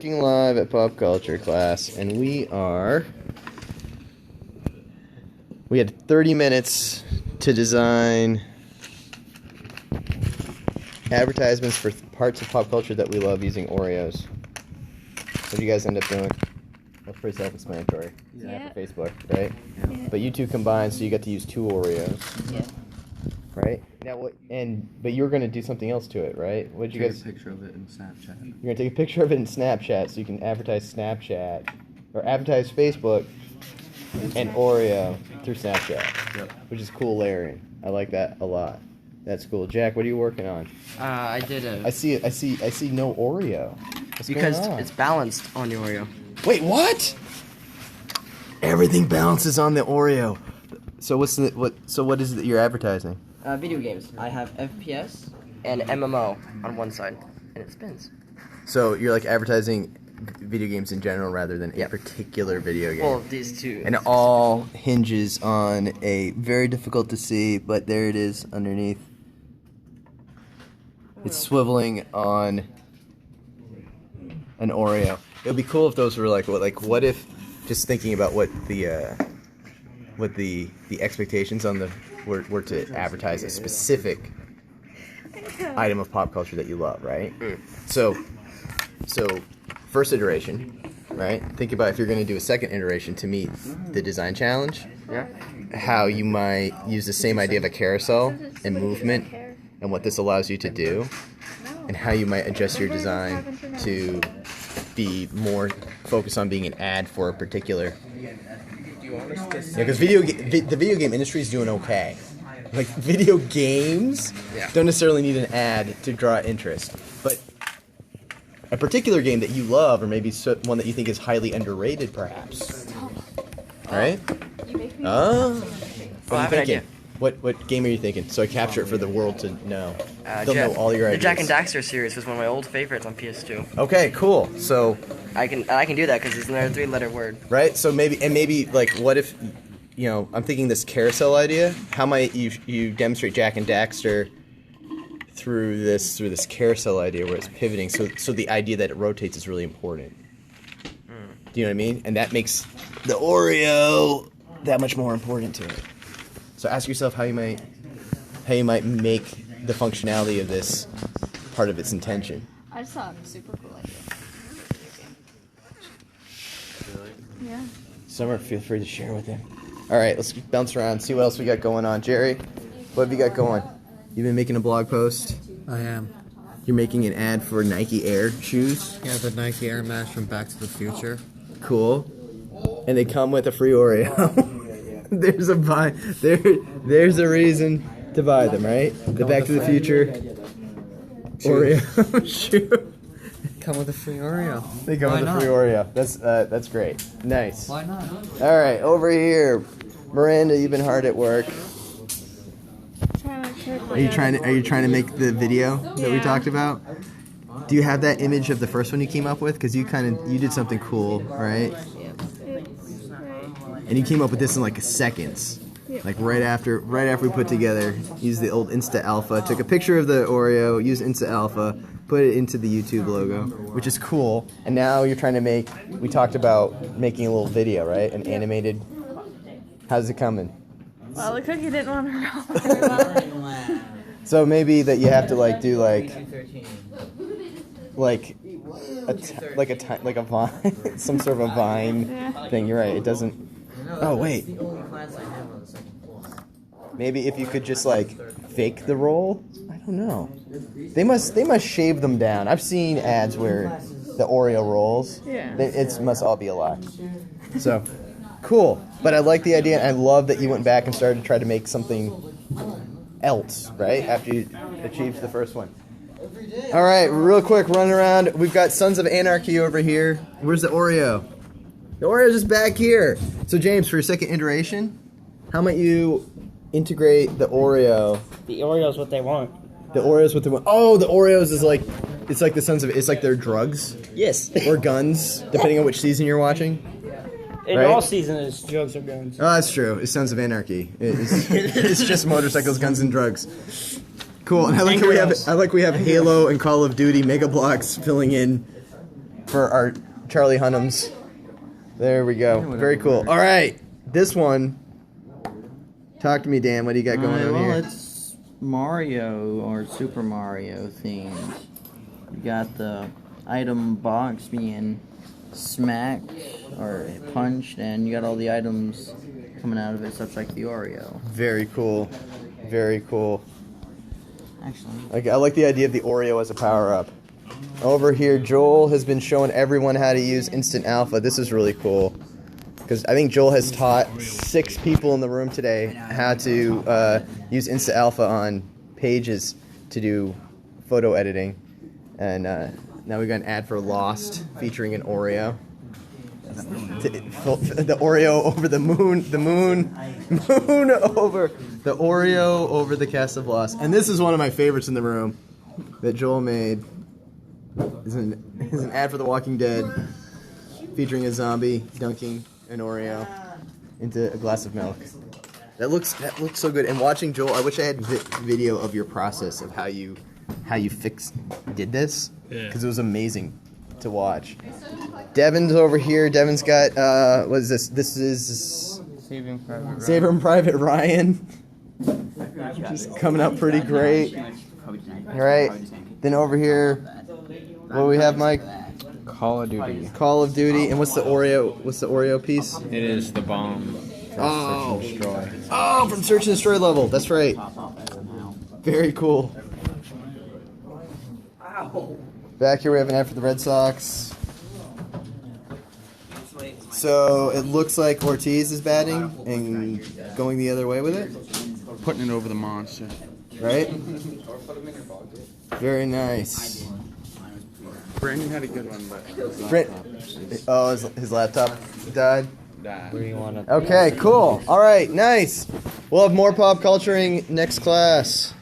Live at pop culture class, and we had 30 minutes to design advertisements for parts of pop culture that we love using Oreos. What do you guys end up doing? That's pretty self-explanatory. Yeah. For Facebook, right? Yeah. But you two combined, so you got to use 2 Oreos. Yeah. Right? Now what? But you were going to do something else to it, right? What did you guys? Take a picture of it in Snapchat. You're going to take a picture of it in Snapchat so you can advertise Snapchat or advertise Facebook and Oreo through Snapchat. Yep. Which is cool layering. I like that a lot. That's cool. Jack, what are you working on? I did a... I see no Oreo. What's because going on? it's balanced on the Oreo. Wait, what? Everything balances on the Oreo. So what is it that you're advertising? Video games. I have FPS and MMO on one side, and it spins. So you're like advertising video games in general rather than a particular video game. Well, these two. And it all hinges on a very difficult to see, but there it is underneath. It's swiveling on an Oreo. It would be cool if those were what if, just thinking about what the expectations on the were to advertise a specific item of pop culture that you love, right? So first iteration, right? Think about if you're going to do a second iteration to meet the design challenge. Yeah. How you might use the same idea of a carousel and movement and what this allows you to do, and how you might adjust your design to be more focused on being an ad for a particular. Because the video game industry is doing okay. Like, video games don't necessarily need an ad to draw interest, but a particular game that you love, or maybe one that you think is highly underrated, perhaps. Right? Oh. What are you thinking? What game are you thinking? So I capture it for the world to know. They'll know all your ideas. The Jak and Daxter series was one of my old favorites on PS2. Okay, cool. So I can do that because it's another 3-letter word. Right? So maybe like, what if, I'm thinking this carousel idea. How might you demonstrate Jak and Daxter through this carousel idea where it's pivoting? So the idea that it rotates is really important. Do you know what I mean? And that makes the Oreo that much more important to it. So ask yourself how you might make the functionality of this part of its intention. I just thought it was a super cool idea. Really? Yeah. Summer, feel free to share with him. All right, let's bounce around, see what else we got going on. Jerry, what have you got going? You've been making a blog post. I am. You're making an ad for Nike Air shoes. Yeah, the Nike Air Max from Back to the Future. Cool. And they come with a free Oreo. There's a reason to buy them, right? The Back to the Future Oreo shoe. Come with a free Oreo. They come with a free Oreo. That's great. Nice. Why not? All right, over here, Miranda, you've been hard at work. Are you trying to make the video that we talked about? Do you have that image of the first one you came up with? Because you did something cool, right? And you came up with this in like seconds. Like right after we put together, used the old Insta Alpha, took a picture of the Oreo, used Insta Alpha, put it into the YouTube logo, which is cool. And now you're trying to we talked about making a little video, right? An animated. How's it coming? Well, the cookie didn't want to roll very well. So maybe that you have to do a vine, some sort of a vine thing. You're right. It doesn't. Oh wait. Maybe if you could just fake the roll. I don't know. They must shave them down. I've seen ads where the Oreo rolls. Yeah. It must all be a lie. So cool. But I like the idea. And I love that you went back and started to try to make something else, right? After you achieved the first one. All right, real quick, run around. We've got Sons of Anarchy over here. Where's the Oreo? The Oreo's just back here. So James, for your second iteration, how might you integrate the Oreo? The Oreo's what they want. The Oreo's what they want. Oh, the Oreos is it's like the Sons of, it's like their drugs. Yes. Or guns, depending on which season you're watching. In right? all seasons, drugs or guns. Oh, that's true. It's Sons of Anarchy. It's just motorcycles, guns, and drugs. Cool. And I like we have Halo and Call of Duty Mega Blocks filling in for our Charlie Hunnams. There we go. Very cool. All right, this one. Talk to me, Dan. What do you got going on well, here? it's Mario or Super Mario themed. You got the item box being smacked or punched, and you got all the items coming out of it, such like the Oreo. Very cool. Very cool. Actually, I like the idea of the Oreo as a power-up. Over here, Joel has been showing everyone how to use Instant Alpha. This is really cool. Because I think Joel has taught 6 people in the room today how to use Instant Alpha on pages to do photo editing. And now we got an ad for Lost featuring an Oreo. The Oreo over the moon over the Oreo over the Cast of Lost. And this is one of my favorites in the room that Joel made. Is an ad for The Walking Dead featuring a zombie dunking an Oreo into a glass of milk. That looks so good. And watching Joel, I wish I had video of your process of how you did this, because it was amazing to watch. Devin's over here. Devin's got what is this? This is Saving Private Ryan. Just coming out pretty great. All right. Then over here, what do we have, Mike? Call of Duty. Call of Duty. And what's the Oreo piece? It is the bomb. Oh. Search and destroy. Oh, from Search and Destroy level. That's right. Very cool. Back here we have an ad for the Red Sox. So it looks like Ortiz is batting and going the other way with it, Putting it over the monster. right? Very nice. Brandon had a good one, but his Brent, laptop oh, his laptop died. died. Where do you want to? Okay, cool. All right, nice. We'll have more pop culturing next class.